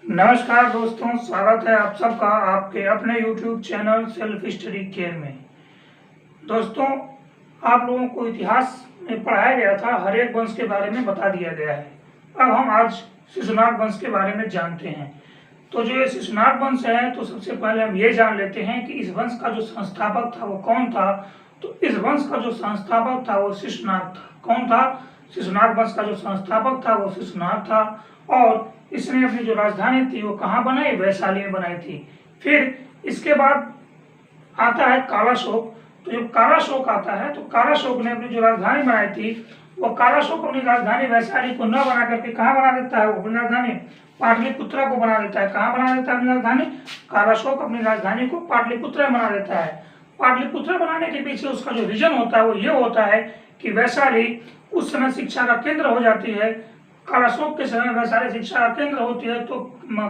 नमस्कार दोस्तों, स्वागत है आप सबका आपके अपने YouTube channel self study care में। दोस्तों, आप लोगों को इतिहास में पढ़ाया गया था, हरेक वंश के बारे में बता दिया गया है। अब हम आज शिशुनाग वंश के बारे में जानते हैं। तो जो ये शिशुनाग वंश है, तो सबसे पहले हम ये जान लेते हैं कि इस वंश का जो संस्थापक था वो कौन था। तो इस वंश का जो संस्थापक था वो शिशुनाग था। कौन था? शिशुनाग वंश का जो संस्थापक था वो शिशुनाग था। और इसने अपनी जो राजधानी थी वो कहाँ बनाई? वैशाली में बनाई थी। फिर इसके बाद आता है कालाशोक। तो जब कालाशोक आता है तो कालाशोक ने अपनी जो राजधानी बनाई थी वो कालाशोक अपनी राजधानी वैशाली को न बना करके कहाँ बना देता है? वो अपनी राजधानी पाटलिपुत्रा को बना देता है। कहाँ बना देता है अपनी राजधानी? कालाशोक अपनी राजधानी को पाटलिपुत्रा बना देता है। पाटलिपुत्रा बनाने के पीछे उसका जो रीजन होता है वो ये होता है कि वैशाली उस समय शिक्षा का केंद्र हो जाती है। कालाशोक के समय वैशाली शिक्षा का केंद्र होती है, तो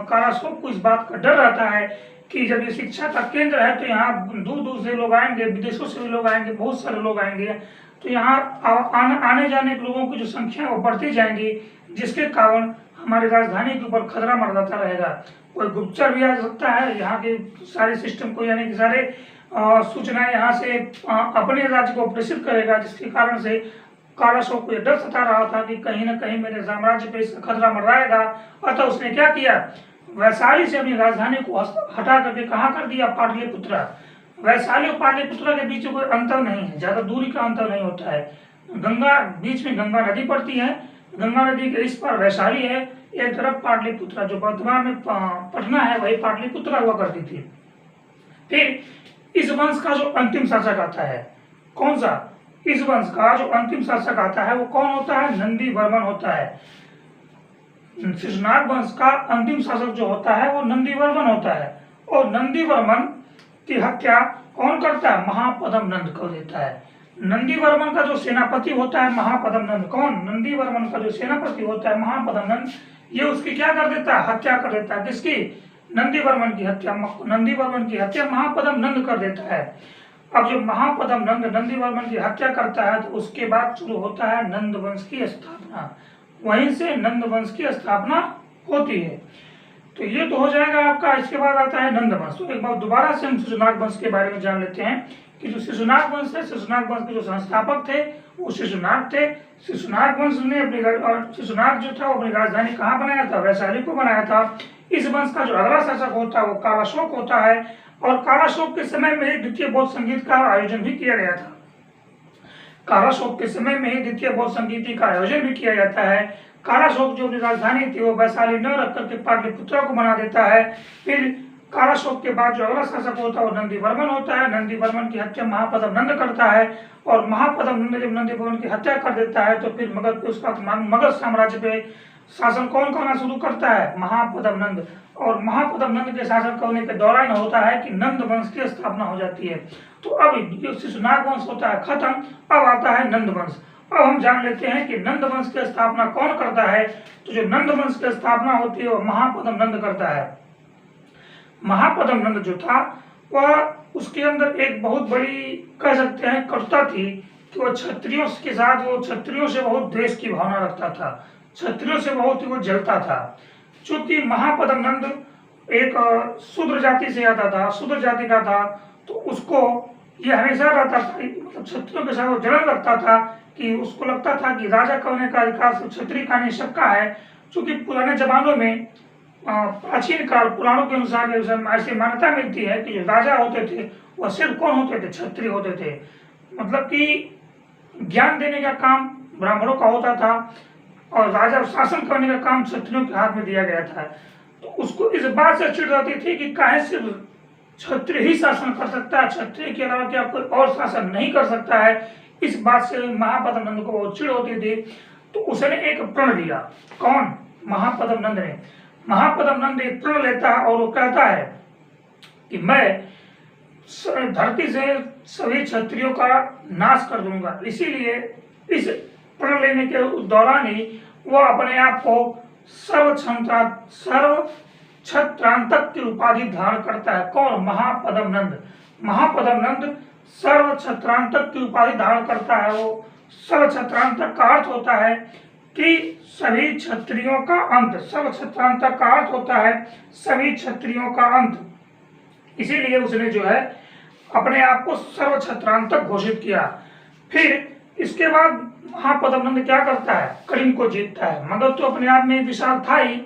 कालाशोक को इस बात का डर रहता है कि जब ये शिक्षा का केंद्र है तो यहाँ दूर दूर से लोग आएंगे, विदेशों से भी लोग आएंगे, बहुत सारे लोग आएंगे। तो यहाँ आने जाने के लोगों की जो संख्या है वो बढ़ती जाएंगी, जिसके कारण हमारी राजधानी के ऊपर खतरा मंडराता रहेगा। कोई गुप्तचर भी आ सकता है, यहाँ के सारे सिस्टम को यानी कि सारे सूचनाएं यहाँ से अपने राज्य को प्रेषित करेगा, जिसके कारण से कालाशोक को यह डर सता रहा था कि कहीं न कहीं मेरे साम्राज्य पे इसका खतरा मंडराएगा। अतः उसने क्या किया? वैशाली से अपनी राजधानी को हटा करके कहाँ कर दिया? पाटलिपुत्रा। वैशाली और पाटलिपुत्रा के बीच कोई अंतर नहीं है, ज्यादा दूरी का अंतर नहीं होता है। गंगा बीच में गंगा नदी पड़ती है, गंगा नदी के इस पर वैशाली है, एक तरफ पाटलिपुत्रा। जो वर्तमान में पटना है वही पाटलिपुत्रा हुआ करती थी। फिर इस वंश का जो अंतिम शासक आता है, कौन सा? इस वंश का जो अंतिम शासक आता है वो कौन होता है? नंदी वर्मन होता है। शिशुनाग वंश का अंतिम शासक जो होता है वो नंदी वर्मन होता है। और नंदी वर्मन की हत्या कौन करता है? महापद्म नंद कर देता है। नंदी वर्मन का जो सेनापति होता है महापद्म नंद, कौन? नंदी वर्मन का जो सेनापति होता है महापद्म नंद, ये उसकी क्या कर देता है? हत्या कर देता है। किसकी? नंदी वर्मन की हत्या। नंदी वर्मन की हत्या महापद्म नंद कर देता है। अब जब महापद्म नंद नंदी वर्मन की हत्या करता है तो उसके बाद शुरू होता है नंद वंश की स्थापना। वहीं से नंद वंश की स्थापना होती है। तो ये तो हो जाएगा आपका। इसके बाद आता है नंद वंश। तो एक बार दोबारा से हम शिशुनाग वंश के बारे में जान लेते हैं कि जो शिशुनाग वंश है, शिशुनाग वंश के जो संस्थापक थे वो शिशुनाग थे। शिशुनाग वंश ने शिशुनाग जो था वो अपनी राजधानी कहाँ बनाया था? वैशाली को बनाया था। इस वंश का जो अगला शासक होता है वो कालाशोक होता है। और कालाशोक के समय में ही द्वितीय बौद्ध संगीत का आयोजन भी किया गया था। कालाशोक के समय में ही द्वितीय बौद्ध संगीत का आयोजन भी किया जाता है। कालाशोक जो अपनी राजधानी थी वो वैशाली न रख करके पाटलिपुत्रा को बना देता है। फिर कालाशोक के बाद जो अगला शासक होता है वो नंदी वर्मन होता है। नंदी वर्मन की हत्या महापद्म नंद करता है। और महापद्म नंद जब नंदी वर्मन की हत्या कर देता है तो फिर मगध पे उसका मगध साम्राज्य पे शासन कौन करना शुरू करता है? महापद्म नंद। और महापद्म नंद के शासन करने के दौरान होता है कि नंद वंश की स्थापना हो जाती है। तो अब जो शिशुनाग वंश होता है खत्म, अब आता है नंद वंश। अब हम जान लेते हैं कि नंद वंश की स्थापना कौन करता है। तो जो नंद वंश की स्थापना होती है वो महापद्म नंद करता है। महापद्म नंद जो था वह उसके अंदर एक बहुत बड़ी कह सकते हैं कटुता थी कि वो क्षत्रियों के साथ वो क्षत्रियों से बहुत द्वेष की भावना रखता था, क्षत्रियों से बहुत ही वो जलता था। चूंकि महापद्म नंद एक शूद्र जाति से आता था, शूद्र जाति का था, तो उसको ये हमेशा रहता था, मतलब क्षत्रियों के साथ वो जलन रखता था कि उसको लगता था कि राजा कहने का अधिकार सिर्फ क्षत्रिय का नहीं सबका है। चूंकि पुराने जमानों में प्राचीन काल पुराणों के अनुसार ऐसी मान्यता मिलती है कि जो राजा होते थे वह सिर्फ कौन होते थे? क्षत्रिय होते थे। मतलब कि ज्ञान देने का काम ब्राह्मणों का होता था और राजा शासन करने का काम क्षत्रियों के हाथ में दिया गया था। तो उसको इस बात से चिढ़ रहती थी कि काहे सिर्फ क्षत्रिय ही शासन कर सकता है, क्षत्रिय के अलावा क्या कोई और शासन नहीं कर सकता है। इस बात से महापद्म नंद को बहुत चिढ़ होती थी। तो उसने एक प्रण लिया। कौन? महापद्म नंद ने। महापद्म नंद एक प्रण लेता है और वो कहता है कि मैं धरती से सभी क्षत्रियों का नाश कर दूंगा। इसीलिए इस प्रण लेने के दौरान ही वह अपने आप को सर्व क्षत्रांतक की उपाधि धारण करता है। कौन? महापद्म नंद। महापद्म नंद सर्व क्षत्रांतक की उपाधि धारण करता है। वो सर्व क्षत्रांतक का अर्थ होता है कि सभी क्षत्रियों का अंत, सर्व क्षत्रांतक का अर्थ होता है सभी क्षत्रियों का अंत, इसीलिए उसने जो है अपने आप को सर्व क्षत्रांतक घोषित किया। फिर इसके बाद महापद्मनंद क्या करता है, कलिंग को जीतता है। मगध तो अपने आप में विशाल था ही,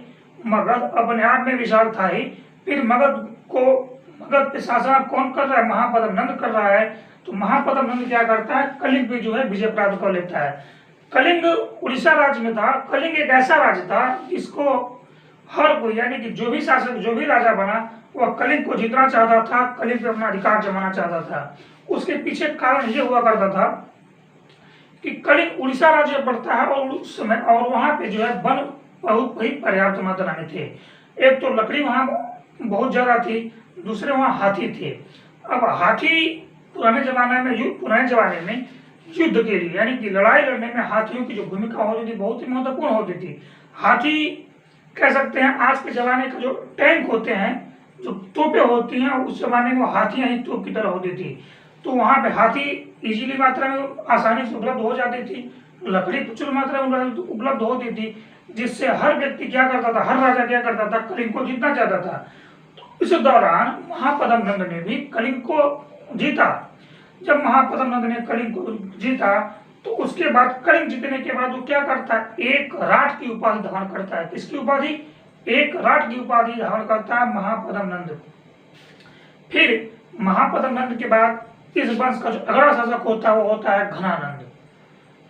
मगध अपने आप में विशाल था ही, फिर मगध पे शासन कौन कर रहा है, महापद्मनंद कर रहा है। तो महापद्मनंद क्या करता है, कलिंग पे जो है विजय प्राप्त कर लेता है। कलिंग उड़ीसा राज्य में था। कलिंग एक ऐसा राज्य था जिसको हर कोई, यानी कि जो भी शासक, जो भी राजा बना, वह कलिंग को जीतना चाहता था, कलिंग पे अपना अधिकार जमाना चाहता था। उसके पीछे कारण ये हुआ करता था कि कलिंग उड़ीसा राज्य पड़ता है और उस समय और वहां पे जो है वन बहुत ही पर्याप्त मात्रा में थे। एक तो लकड़ी वहां बहुत ज्यादा थी, दूसरे वहां हाथी थे। अब हाथी पुराने जमाने में युद्ध के लिए, यानी कि लड़ाई लड़ने में हाथियों की जो भूमिका होती थी बहुत ही महत्वपूर्ण होती थी। हाथी कह सकते हैं आज के जमाने के जो टैंक होते हैं, जो तोपें होती हैं, उस जमाने में हाथियां ही तोप की तरह होती थी। तो वहां पे हाथी इजीली मात्रा में आसानी से उपलब्ध हो जाती थी, लकड़ी प्रचुर मात्रा में उपलब्ध होती थी, जिससे हर व्यक्ति क्या करता था, हर राजा क्या करता था, कलिंग को जीतना चाहता था। तो इस दौरान महापद्मनंद ने भी कलिंग को जीता। जब महापद्मनंद ने कलिंग को जीता तो उसके बाद कलिंग जीतने के बाद वो क्या करता है, एक राट की उपाधि धारण करता है। किसकी उपाधि, एक राट की उपाधि धारण करता है महापद्मनंद। फिर महापद्मनंद के बाद इस वंश का जो अगला शासक होता है वो होता है घनानंद।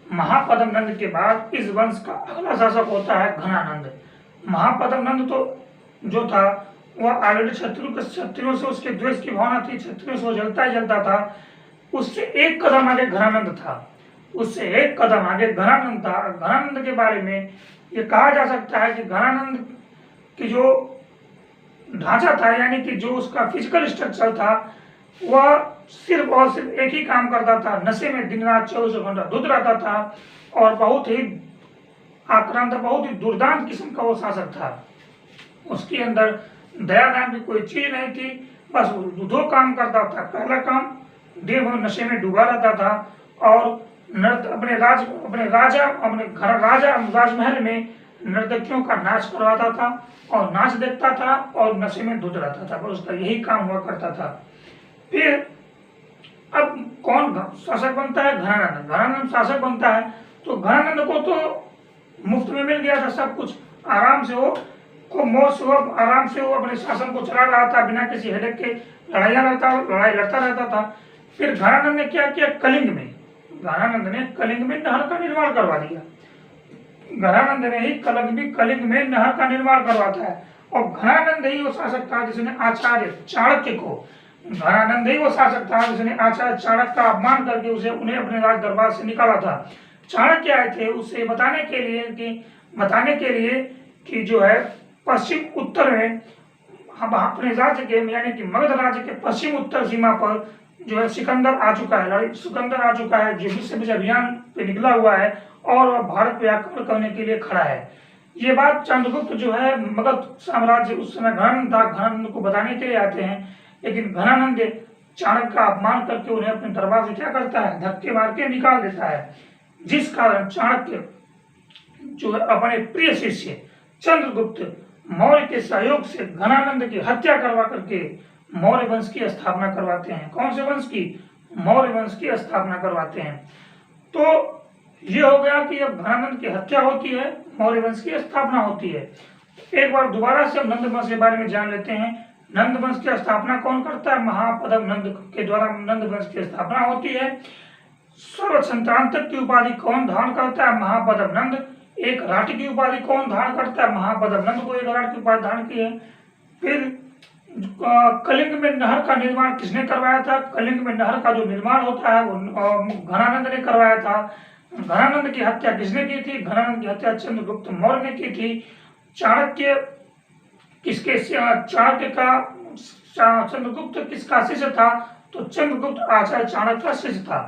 महापद्मनंद के बाद इस वंश का अगला शासक होता है घनानंद। महापद्मनंद तो जो था वह ऑलरेडी क्षत्रियों से उसके द्वेष की भावना थी, क्षत्रियों से वो जलता ही जलता था। उससे एक कदम आगे घनानंद था, उससे एक कदम आगे घनानंद था। घनानंद के बारे में ये कहा जा सकता है कि घनानंद की जो ढांचा था, यानी कि जो उसका फिजिकल स्ट्रक्चर था, वह सिर्फ और सिर्फ एक ही काम करता था, नशे में दिन रात 24 घंटा धुत रहता था और बहुत ही आक्रांत, बहुत ही दुर्दांत किस्म का वो शासक था। उसके अंदर दया नाम की कोई चीज नहीं थी, बस वो दो काम करता था। पहला काम, देव नशे में डूबा रहता था और अपने राजमहल में नर्तकियों का नाच करवाता था और नाच देखता था और नशे में धुत रहता था, बस उसका यही काम हुआ करता था। फिर अब कौन शासक बनता है, घनानंद। घनानंद शासक बनता है तो घनानंद को तो मुफ्त में मिल गया था सब कुछ, आराम से वो खूब मौज से आराम से वो अपने शासन को चला रहा था, बिना किसी हेडेक के लड़ाई लड़ता रहता था। फिर घनानंद ने क्या किया, कलिंग में नहर का निर्माण करवा दिया। घनानंद ने ही कलिंग में नहर का निर्माण करवाता है और घनानंद ही वो शासक था जिसने आचार्य चाणक्य का अपमान करके उन्हें अपने राज दरबार से निकाला था। चाणक्य आए थे उसे बताने के लिए कि जो है पश्चिम उत्तर में हम अपने राज्य के, यानी कि मगध राज्य के पश्चिम उत्तर सीमा पर जो है सिकंदर आ चुका है, जो विश्व अभियान पे निकला हुआ है और भारत पे आक्रमण करने के लिए खड़ा है। ये बात चंद्रगुप्त जो है मगध साम्राज्य उस समय घनानंद को बताने के लिए आते हैं, लेकिन घनानंद चाणक्य का अपमान करके उन्हें अपने दरबार से क्या करता है, धक्के मार के निकाल देता है। जिस कारण चाणक्य जो है अपने प्रिय शिष्य चंद्रगुप्त मौर्य के सहयोग से घनानंद की हत्या करवा करके मौर्य वंश की स्थापना करवाते हैं। कौन से वंश की, मौर्य वंश की स्थापना करवाते हैं। तो ये हो गया कि अब घनानंद की हत्या होती है, मौर्य वंश की स्थापना होती है। एक बार दोबारा से हम नंद वंश के बारे में जान लेते हैं। नंद वंश की स्थापना कौन करता है, महापद्मनंद के द्वारा नंद वंश की स्थापना होती है। सर्व क्षत्रांतक की उपाधि कौन धारण करता है, महापद्मनंद। एक राट की उपाधि कौन धारण करता है, महापद्मनंद को एक राट की उपाधि धारण की है। फिर कलिंग में नहर का निर्माण किसने करवाया था, कलिंग में नहर का जो निर्माण होता है वो घनानंद ने करवाया था। घनानंद की हत्या किसने की थी, घनानंद की हत्या चंद्रगुप्त मौर्य ने की थी। चाणक्य चंद्रगुप्त किसका शिष्य था, तो चंद्रगुप्त आचार्य चाणक्य का शिष्य था।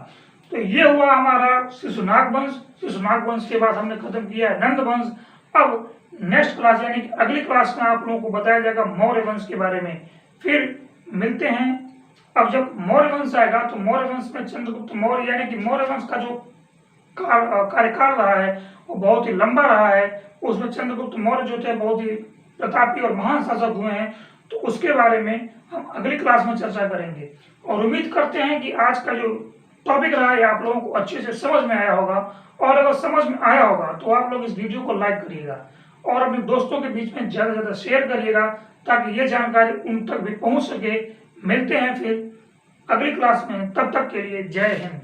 तो ये हुआ हमारा शिशुनाग वंश। शिशुनाग वंश के बाद हमने खत्म किया है नंद वंश। अब नेक्स्ट क्लास यानी कि अगली क्लास में आप लोगों को बताया जाएगा मौर्य वंश के बारे में। फिर मिलते हैं। अब जब मौर्य वंश आएगा तो मौर्य वंश में चंद्रगुप्त मौर्य यानी कि मौर्य वंश का जो कार्यकाल रहा है वो बहुत ही लंबा रहा है। उसमें चंद्रगुप्त मौर्य जो थे बहुत ही प्रतापी और महान शासक हुए हैं। तो उसके बारे में हम अगली क्लास में चर्चा करेंगे और उम्मीद करते हैं कि आज का जो टॉपिक रहा है आप लोगों को अच्छे से समझ में आया होगा। और अगर समझ में आया होगा तो आप लोग इस वीडियो को लाइक करिएगा और अपने दोस्तों के बीच में ज़्यादा से ज़्यादा शेयर करिएगा ताकि ये जानकारी उन तक भी पहुंच सके। मिलते हैं फिर अगली क्लास में, तब तक के लिए जय हिंद।